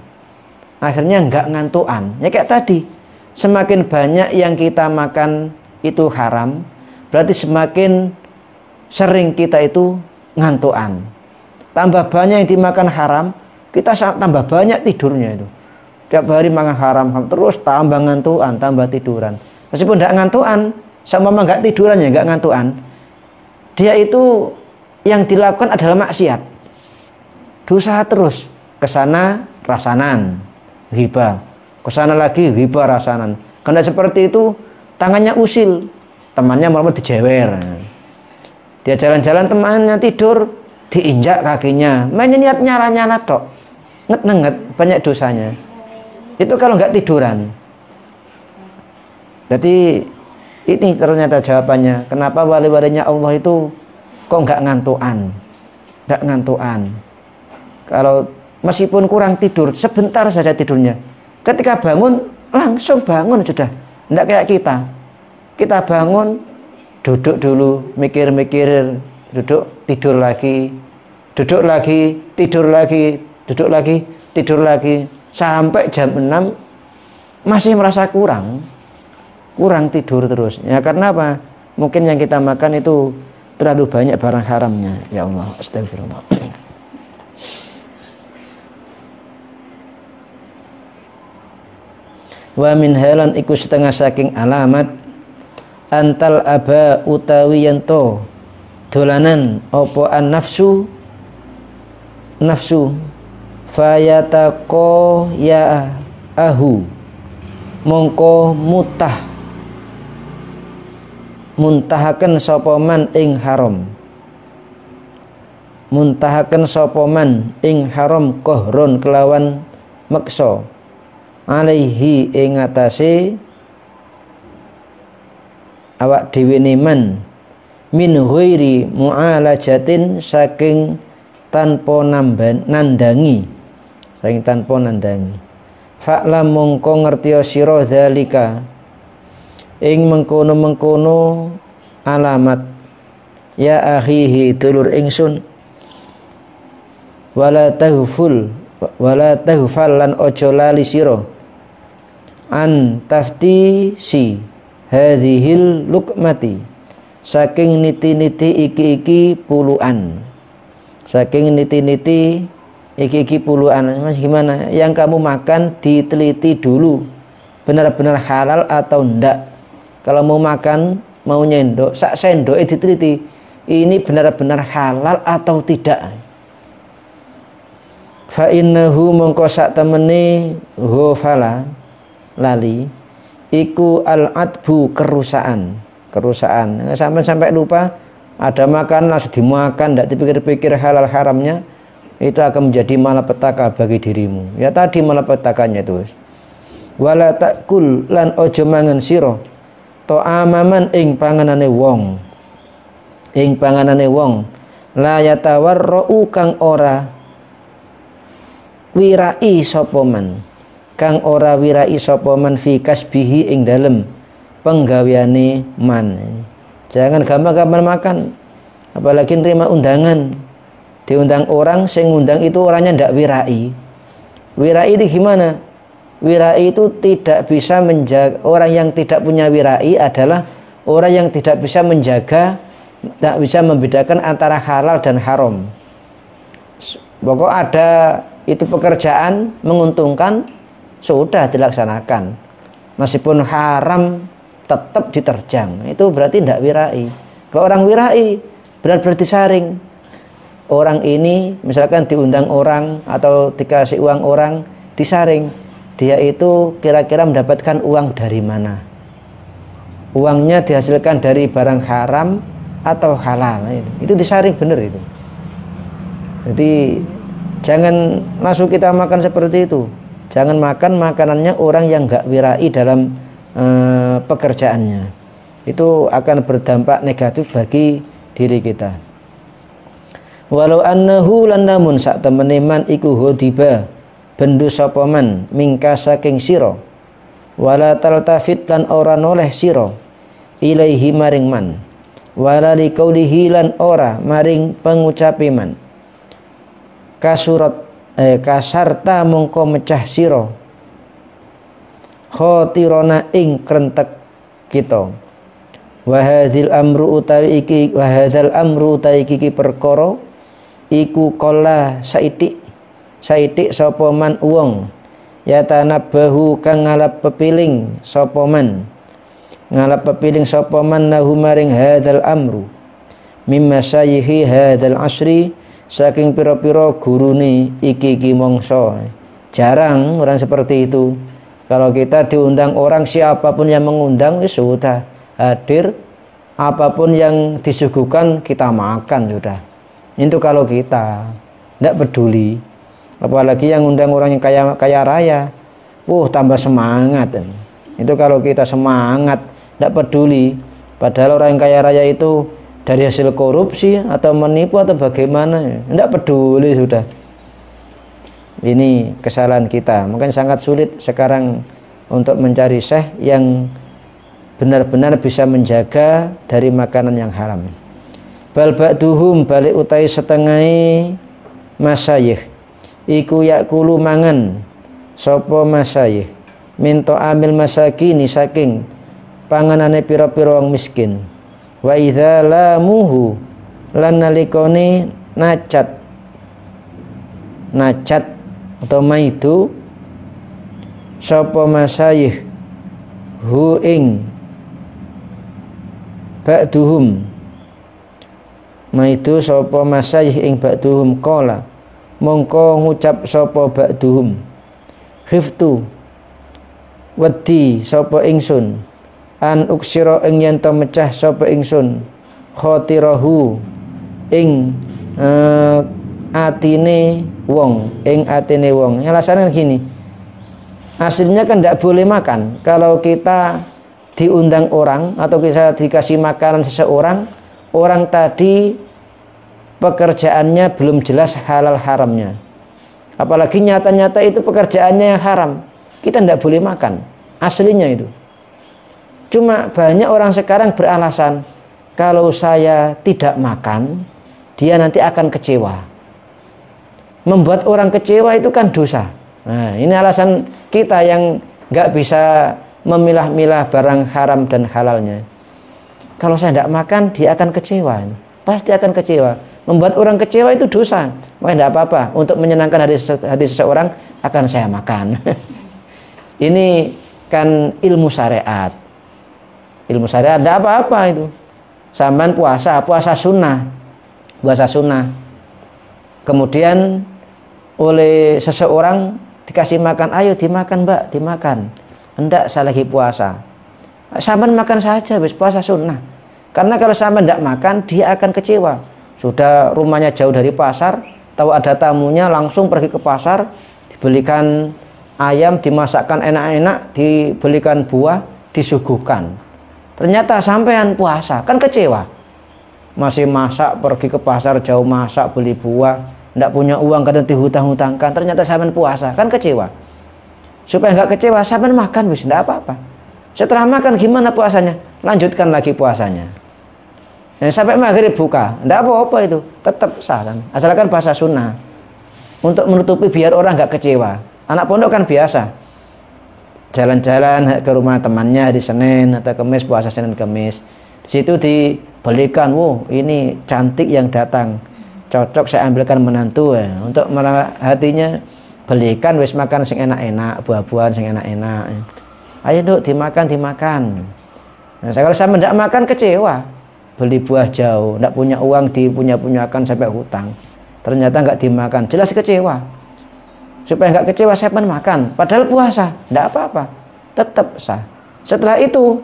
Akhirnya nggak ngantuan. Ya kayak tadi, semakin banyak yang kita makan itu haram, berarti semakin sering kita itu ngantuan. Tambah banyak yang dimakan haram, kita tambah banyak tidurnya itu. Tiap hari makan haram, terus tambah ngantuan, tambah tiduran. Meskipun nggak ngantuan, sama nggak tiduran ya nggak ngantuan, dia itu yang dilakukan adalah maksiat. Dosa terus, kesana rasanan, ghibah, kesana lagi ghibah rasanan. Karena seperti itu tangannya usil, temannya malah dijewer. Dia jalan-jalan temannya tidur, diinjak kakinya. Mainnya niat nyala-nyala tok, nget-nget banyak dosanya. Itu kalau nggak tiduran. Jadi ini ternyata jawabannya. Kenapa wali-walinya Allah itu kok nggak ngantuan, nggak ngantuan. Kalau meskipun kurang tidur, sebentar saja tidurnya. Ketika bangun, langsung bangun sudah. Tidak kayak kita. Kita bangun, duduk dulu, mikir-mikir, duduk, tidur lagi, duduk lagi, tidur lagi, duduk lagi, tidur lagi. Sampai jam 6, masih merasa kurang tidur terus. Ya karena apa? Mungkin yang kita makan itu terlalu banyak barang haramnya. Ya Allah, astagfirullah. Wa min halan iku setengah saking alamat antal aba utawi yanto dolanan opo an nafsu fayatako ya ahu mongko muntahaken sapa man ing haram, muntahaken sapa man ing haram kohron kelawan meksa alaihi ing atase awak dhewe man min ghairi mu'alajatin saking tanpa nandangi, saking tanpa nandangi. Fa'lam mongko ngertiya sira zalika ing mengkono-mengkono alamat ya akhihi dulur ingsun wala taghfal lan ojo lali sira an taftisi hadhil lukmati saking niti-niti iki puluhan, saking niti-niti iki puluhan. Mas gimana yang kamu makan diteliti dulu benar-benar halal atau enggak. Kalau mau makan, mau nyendok, sak sendok diteliti ini benar-benar halal atau tidak. Fa innahu mongko sak temene ghafala lali iku al-adbu kerusakan sampai lupa ada makan langsung dimakan, tidak dipikir-pikir halal haramnya, itu akan menjadi malapetaka bagi dirimu. Ya tadi malapetakannya terus. Wala takul lan ojo mangan sira ta'amaman ing panganane wong la yatawarra'u kang ora wirai sapa man, kang ora wirai sapa man fi kasbihi ing dalem penggaweane man. Jangan gampang-gampang makan, apalagi nerima undangan, diundang orang, sing undang itu orangnya ndak wirai. Wirai itu gimana? Wirai itu tidak bisa menjaga. Orang yang tidak punya wirai adalah orang yang tidak bisa menjaga, tidak bisa membedakan antara halal dan haram. Pokok ada itu pekerjaan menguntungkan, sudah dilaksanakan. Meskipun haram tetap diterjang. Itu berarti tidak wirai. Kalau orang wirai benar-benar disaring. Orang ini misalkan diundang orang atau dikasih uang orang, disaring. Dia itu kira-kira mendapatkan uang dari mana? Uangnya dihasilkan dari barang haram atau halal. Itu disaring benar itu. Jadi jangan langsung kita makan seperti itu. Jangan makan makanannya orang yang nggak wirai dalam pekerjaannya. Itu akan berdampak negatif bagi diri kita. Walau annahu lan namun sak temene man iku hodiba bendu sapa man mingka saking sira, wala taltafit lan ora noleh sira ilaihi maring man, wala liqaulihi lan ora maring pengucape man, kasurat kasarta mongko mecah sira khotirona ing krentek kita. Wa hadzal amru utawi iki perkara iku kola saitik sapa man wong yatanabbahu kang ngalap pepiling sapa man lahu maring hadzal amru mimma sayyihi hadzal asri saking pira-pira gurune iki mangsa. Jarang orang seperti itu. Kalau kita diundang orang, siapapun yang mengundang ya sudah hadir, apapun yang disuguhkan kita makan sudah. Itu kalau kita tidak peduli. Apalagi yang undang orang yang kaya raya, tambah semangat. Itu kalau kita semangat, tidak peduli. Padahal orang yang kaya raya itu dari hasil korupsi atau menipu atau bagaimana, tidak peduli sudah. Ini kesalahan kita. Mungkin sangat sulit sekarang untuk mencari syekh yang benar-benar bisa menjaga dari makanan yang haram. Bal ba'duhum balik utai setengahi masyayikh iku yakulu mangan sapa masyayikh minto amil masakini saking panganane pira-pira wong miskin. Wa idza lamuhu lan nalikone nacat atau maidu sapa masyayikh hu ing ba'duhum maidu sapa masyayikh ing ba'duhum qala mongko ngucap sapa ba'duhum khiftu wedi sapa ingsun an uksira ing yen to mecah sapa ingsun khotirahu ing atine wong alasannya gini, aslinya kan tidak boleh makan kalau kita diundang orang atau kita dikasih makanan seseorang, orang tadi pekerjaannya belum jelas halal haramnya, apalagi nyata-nyata itu pekerjaannya yang haram, kita tidak boleh makan aslinya itu. Cuma banyak orang sekarang beralasan kalau saya tidak makan dia nanti akan kecewa. Membuat orang kecewa itu kan dosa. Nah, ini alasan kita yang nggak bisa memilah-milah barang haram dan halalnya. Kalau saya tidak makan, dia akan kecewa. Pasti akan kecewa. Membuat orang kecewa itu dosa. Makanya tidak apa-apa. Untuk menyenangkan hati seseorang, akan saya makan. Ini kan ilmu syariat. Ilmu syariat tidak apa-apa itu. Sampai puasa sunnah. Puasa sunnah. Kemudian oleh seseorang dikasih makan, ayo dimakan mbak, dimakan. Hendak saya lagi puasa, sampean makan saja, wis puasa sunnah. Karena kalau sampean tidak makan, dia akan kecewa. Sudah rumahnya jauh dari pasar, tahu ada tamunya, langsung pergi ke pasar, dibelikan ayam, dimasakkan enak-enak, dibelikan buah, disuguhkan. Ternyata sampean puasa, kan kecewa. Masih masak, pergi ke pasar jauh masak, beli buah, tidak punya uang, kadang dihutang-hutangkan, ternyata sampean puasa, kan kecewa. Supaya nggak kecewa, sampean makan, wis tidak apa-apa. Setelah makan gimana puasanya? Lanjutkan lagi puasanya. Sampai maghrib buka, tidak apa-apa itu, tetap sah kan? Asalkan puasa sunnah. Untuk menutupi biar orang nggak kecewa. Anak pondok kan biasa, jalan-jalan ke rumah temannya di Senin atau Kamis, puasa Senin Kamis. Di situ dibelikan, wow ini cantik yang datang, cocok saya ambilkan menantu ya. Untuk hatinya belikan wis makan sing enak-enak, buah-buahan sing enak-enak. Ayo duk dimakan. Nah, kalau saya tidak makan kecewa. Beli buah jauh, tidak punya uang, dipunya-punyakan sampai hutang. Ternyata nggak dimakan, jelas kecewa. Supaya nggak kecewa saya pun makan. Padahal puasa, tidak apa-apa, tetap sah. Setelah itu,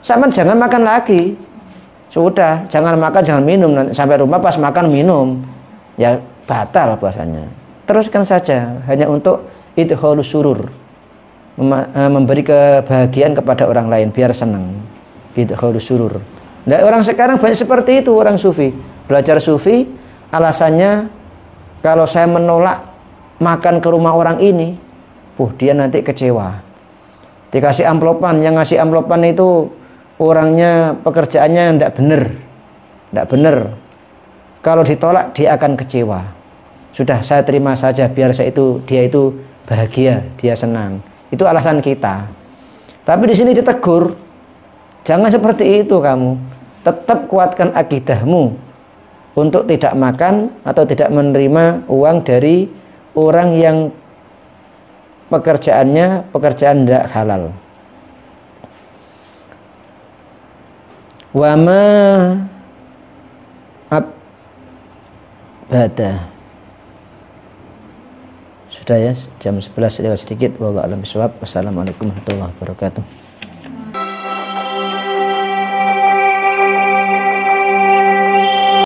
sama jangan makan lagi. Sudah, jangan makan, jangan minum. Nanti sampai rumah pas makan minum, ya batal puasanya. Teruskan saja hanya untuk idkhalus surur, memberi kebahagiaan kepada orang lain biar senang. Idkhalus surur. Nah, orang sekarang banyak seperti itu, orang sufi. Belajar sufi alasannya kalau saya menolak makan ke rumah orang ini, dia nanti kecewa. Dikasih amplopan, yang ngasih amplopan itu orangnya pekerjaannya tidak benar. Kalau ditolak dia akan kecewa. Sudah saya terima saja biar dia itu bahagia, dia senang. Itu alasan kita. Tapi di sini ditegur, jangan seperti itu kamu. Tetap kuatkan akidahmu untuk tidak makan atau tidak menerima uang dari orang yang pekerjaan tidak halal. Wama abada. Sudah ya, jam 11 lewat sedikit. Wallahu a'lam bishawab. Wassalamualaikum warahmatullahi wabarakatuh.